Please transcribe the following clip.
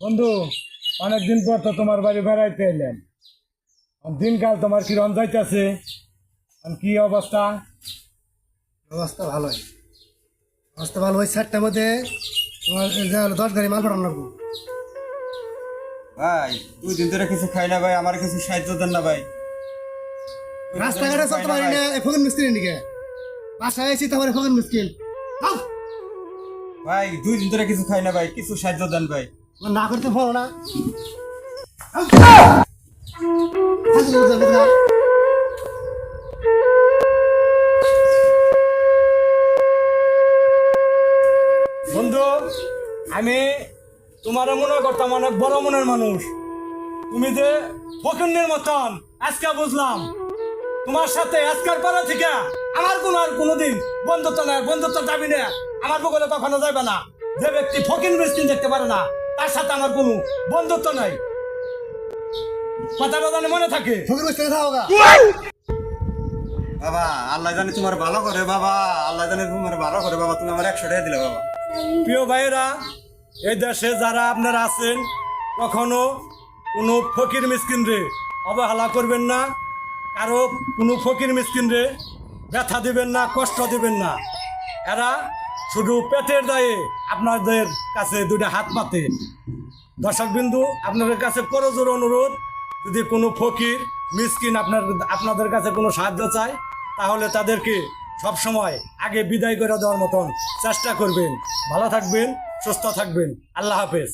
বন্ধু, অনেকদিন পর তো তোমার বাড়ি বেড়াইতে এলেন। দিনকাল তোমার কি রন যাইতেছে? কি অবস্থা? অবস্থা ভালোই। অবস্থা ভালো। ওই চারটার মধ্যে তোমার যা হলো 10 গাড়ি মাল পাঠানো লাগবো। ভাই 2 দিন ধরে কিছু খাই না ভাই, আমার কিছু সাহায্য দেন না ভাই। রাস্তাঘাটে চলতে পারি না, ফোন মিস্ত্রি দিকে বাসায় এসে তোমার ফোন মুশকিল। ভাই 2 দিন ধরে কিছু খাই না ভাই, কিছু সাহায্য দেন ভাই। না করতে ফোন না। বন্ধু, আমি তোমার মনে করতাম অনেক বড় মনের মানুষ। তুমি যে ফকিন্নের মতন, আজকে বুঝলাম। তোমার সাথে আজকের পরে থেকে আমার আর কোনোদিন বন্ধুত্ব নাই, বন্ধুত্ব দাবি না। আমার বগলে কখনো যাবে না। যে ব্যক্তি ফকির মিসকিন দেখতে পারে না, তার সাথে আমার কোনো বন্ধুত্ব নাই। কথাটা জানি মনে থাকে। ফোন মিস্ত্রি থাকো গা। বাবা আল্লাহ জানে তোমার ভালো করে, বাবা আল্লাহ জানে তোমার ভালো করে, বাবা তুমি আমার 100 টাকা দিলে বাবা। প্রিয় ভাইয়েরা, এই দেশে যারা আপনারা আছেন, কখনো কোনো ফকির মিসকিন রে অবহেলা করবেন না। কারো কোনো ফকির মিসকিন রে ব্যথা দিবেন না, কষ্ট দিবেন না। এরা শুধু পেটের দায়ে আপনাদের কাছে দুইটা হাত পাতে। দর্শক বিন্দু, আপনাদের কাছে করজোর অনুরোধ, যদি কোনো ফকির মিসকিন আপনাদের কাছে কোনো সাহায্য চায়, তাহলে তাদেরকে সবসময় আগে বিদায় করে দেওয়ার মতন চেষ্টা করবেন। ভালো থাকবেন, সুস্থ থাকবেন। আল্লাহ হাফেজ।